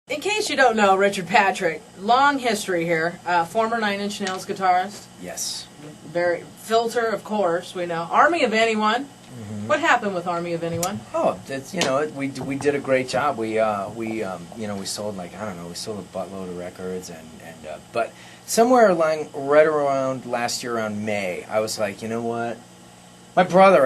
In case you don't know, Richard Patrick, long history here. Former Nine Inch Nails guitarist. Yes. Very Filter, of course. We know Army of Anyone. Mm-hmm. What happened with Army of Anyone? Oh, that's, we did a great job. We sold we sold a buttload of records but somewhere right around last year around May, I was like, you know what? My brother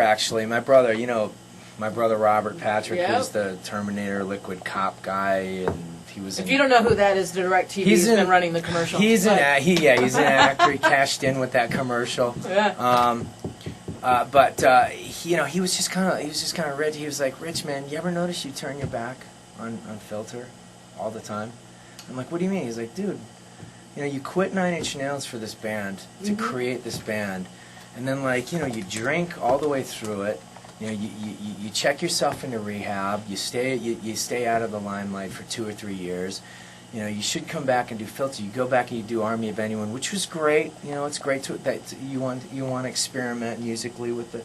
Robert Patrick, Yep. who's the Terminator Liquid Cop guy, and he was. If you don't know who that is, DirecTV has been running the commercial. He's an actor. He cashed in with that commercial. Yeah. He was just kind of rich. He was like, Rich, man, you ever notice you turn your back on Filter all the time? I'm like, what do you mean? He's like, dude, you quit Nine Inch Nails for this band to create this band, and then you drink all the way through it. You check yourself into rehab. You stay out of the limelight for 2 or 3 years. You should come back and do Filter. You go back and you do Army of Anyone, which was great. It's great that you want to experiment musically with the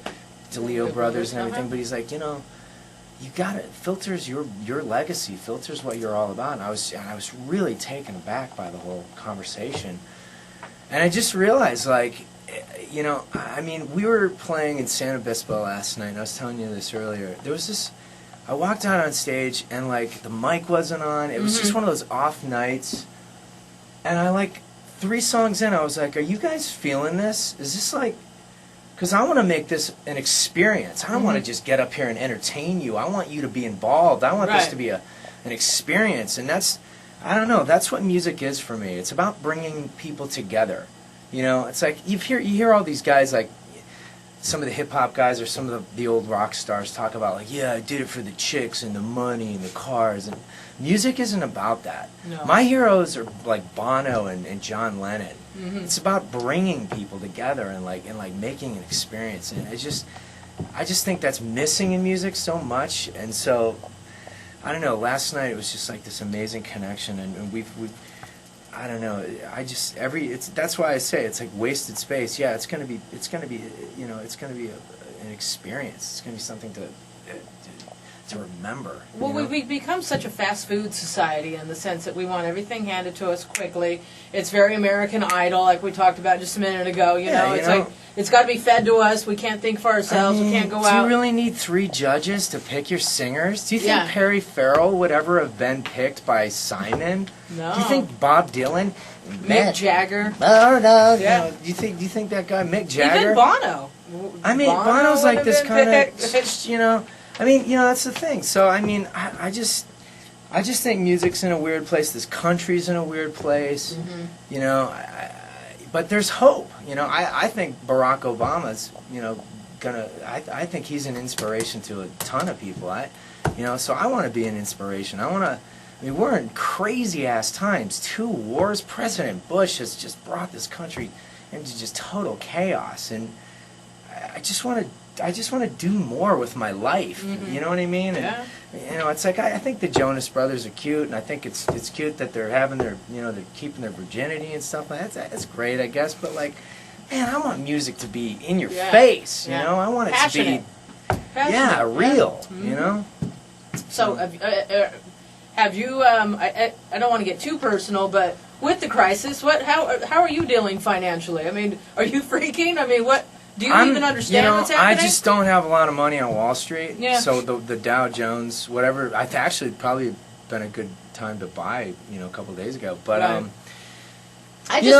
DeLeo brothers and everything. But he's like, you got it. Filter's your legacy. Filter's what you're all about. And I was really taken aback by the whole conversation. And I just realized, we were playing in San Obispo last night, and I was telling you this earlier. There was this. I walked out on stage, and the mic wasn't on. It was just one of those off nights. And 3 songs in, I was like, "Are you guys feeling this? Is this because I want to make this an experience. I don't want to just get up here and entertain you. I want you to be involved. I want this to be an experience." And that's what music is for me. It's about bringing people together. It's like you hear all these guys, some of the hip hop guys or some of the old rock stars talk about I did it for the chicks and the money and the cars, and music isn't about that. No. My heroes are like Bono and John Lennon. It's about bringing people together and making an experience, and I just think that's missing in music so much. And so I don't know, last night it was just this amazing connection, and we've I don't know. That's why I say it's like wasted space. Yeah, it's gonna be an experience. It's gonna be something to remember. Well, we've become such a fast food society in the sense that we want everything handed to us quickly. It's very American Idol, like we talked about just a minute ago. It's got to be fed to us. We can't think for ourselves. We can't go out. Do you really need 3 judges to pick your singers? Do you think Perry Farrell would ever have been picked by Simon? No. Do you think Bob Dylan? Mick Jagger? No. Yeah. Do you think that guy Mick Jagger? Even Bono. Bono's like this kind of, that's the thing. So I just think music's in a weird place. This country's in a weird place. But there's hope. I think Barack Obama's, I think he's an inspiration to a ton of people. So I want to be an inspiration. We're in crazy ass times. 2 wars. President Bush has just brought this country into just total chaos, and I just want to do more with my life. You know what I mean? Yeah. And, it's like I think the Jonas Brothers are cute, and I think it's cute that they're having they're keeping their virginity and stuff like that. That's great, I guess. But man, I want music to be in your face. I want it Passionate. to be real. So have you? I don't want to get too personal, but with the crisis, how are you dealing financially? Are you freaking? What? Do you even understand what's happening? I just don't have a lot of money on Wall Street. Yeah. So the Dow Jones, whatever, I actually probably been a good time to buy, a couple of days ago. But every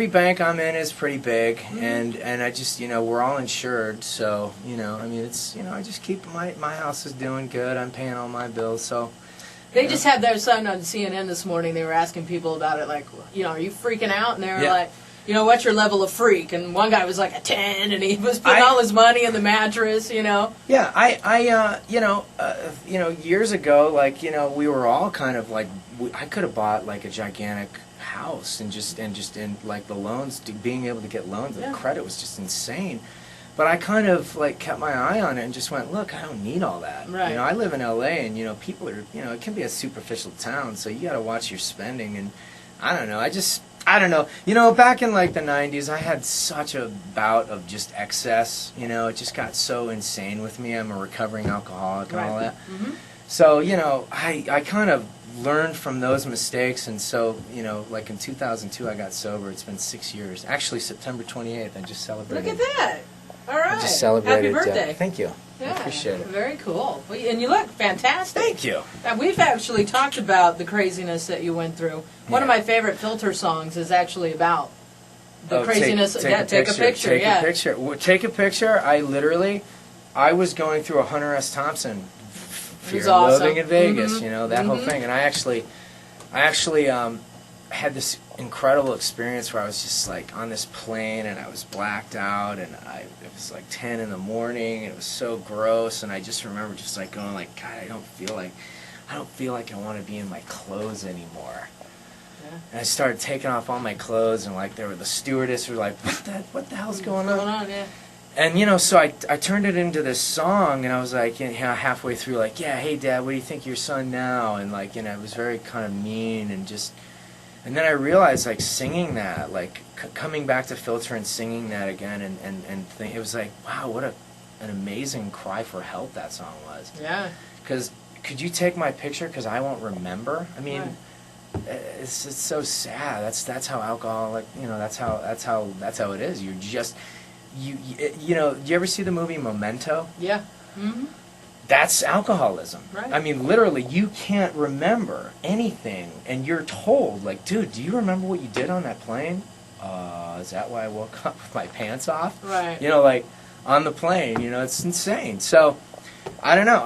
bank I'm in is pretty big, and I just, we're all insured. So I just keep my house is doing good. I'm paying all my bills. So. They just had their son on CNN this morning. They were asking people about it, are you freaking out? And they were like, what's your level of freak? And one guy was like a 10, and he was putting all his money in the mattress, Yeah, years ago, we were all kind of I could have bought a gigantic house and the loans, being able to get loans, the credit was just insane. But I kind of kept my eye on it and just went, look, I don't need all that. Right. I live in L.A. and people are, it can be a superficial town, so you got to watch your spending. And I don't know. I don't know. Back in the 90s, I had such a bout of just excess. It just got so insane with me. I'm a recovering alcoholic and all that. So, I kind of learned from those mistakes, and so, like in 2002 I got sober. It's been 6 years. Actually, September 28th, I just celebrated. Look at that. All right. I just celebrated. Happy birthday. Thank you. Yeah, I appreciate it. Very cool. Well, and you look fantastic. Thank you. We've actually talked about the craziness that you went through. One of my favorite Filter songs is actually about the craziness. Take a picture. Take a picture. Take a picture. I was going through a Hunter S. Thompson Fear and awesome. Loathing in Vegas, that whole thing. And I actually had this incredible experience where I was just like on this plane and I was blacked out and it was like 10 in the morning and it was so gross, and I just remember just like going like, God, I don't feel like I want to be in my clothes anymore. Yeah. And I started taking off all my clothes, and like the stewardess was like, what the hell's going on? Yeah. And so I turned it into this song, and I was like, halfway through, like, yeah, hey Dad, what do you think of your son now? And like, it was very kind of mean, and then I realized, like, singing that, like coming back to Filter and singing that again, it was like, wow, what an amazing cry for help that song was. Yeah. Because could you take my picture? Because I won't remember. I mean. Right. It's so sad. That's how alcoholic. That's how it is. Do you ever see the movie Memento? Yeah. Mm-hmm. That's alcoholism. Right. I mean, literally, you can't remember anything, and you're told, like, dude, do you remember what you did on that plane? Is that why I woke up with my pants off? Right. Like, on the plane, it's insane. So, I don't know.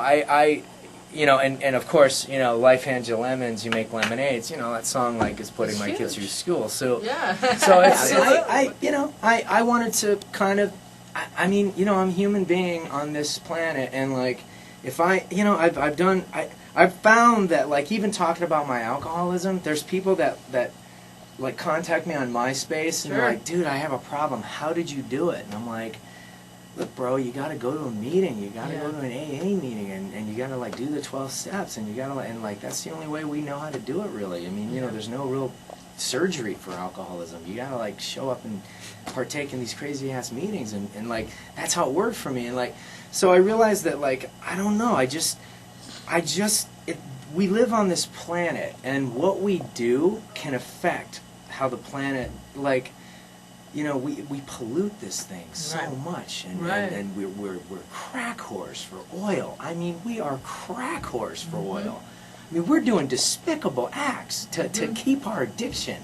And of course, life hands you lemons, you make lemonades. That song like is putting my kids through school. So yeah. So I wanted to kind of, I'm a human being on this planet, and like if I've found that like even talking about my alcoholism, there's people that like contact me on MySpace and they're like, dude, I have a problem. How did you do it? And I'm like, look, bro, you got to go to a meeting. You got to go to an AA meeting, and you got to like do the 12 steps, and you got to and like that's the only way we know how to do it, really. I mean, there's no real surgery for alcoholism. You got to like show up and partake in these crazy ass meetings, and like that's how it worked for me. And like, so I realized that like I don't know. We live on this planet, and what we do can affect how the planet like. We pollute this thing so much, and we're crack whores for oil. I mean, we are crack whores for oil. I mean, we're doing despicable acts to keep our addiction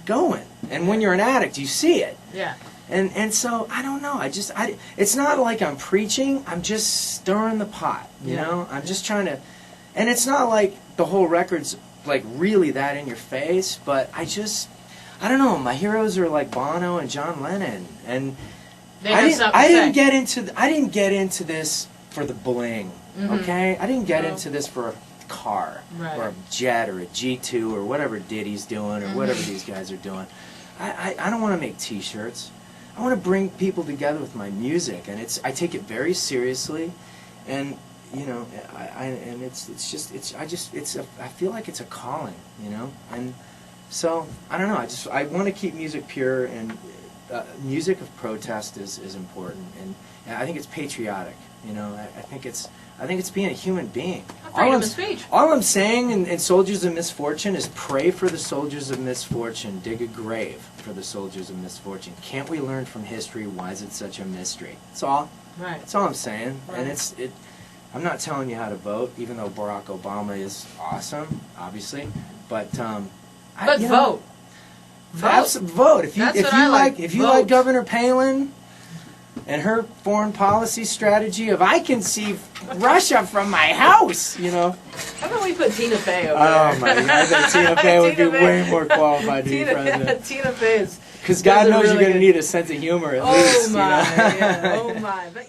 going. And when you're an addict, you see it. Yeah. And so I don't know. It's not like I'm preaching. I'm just stirring the pot. You know. I'm just trying to, and it's not like the whole record's like really that in your face, but I don't know. My heroes are like Bono and John Lennon, and I didn't get into this for the bling. Okay, I didn't get into this for a car or a jet or a G2 or whatever Diddy's doing or whatever these guys are doing. I don't want to make T-shirts. I want to bring people together with my music, and I take it very seriously, and I feel like it's a calling, and. So, I don't know, I want to keep music pure, and music of protest is important, and I think it's patriotic, I think it's being a human being. Freedom of speech. All I'm saying in Soldiers of Misfortune is pray for the soldiers of misfortune, dig a grave for the soldiers of misfortune. Can't we learn from history? Why is it such a mystery? That's all. Right. That's all I'm saying, right. And I'm not telling you how to vote, even though Barack Obama is awesome, obviously, but vote. Vote. If you like Governor Palin and her foreign policy strategy of I can see Russia from my house, How about we put Tina Fey over there? Oh my God, I think Tina Fey would be way more qualified to be president. Tina Fey is. Because God knows you're going to need a sense of humor at least. Oh my, yeah. Oh my. But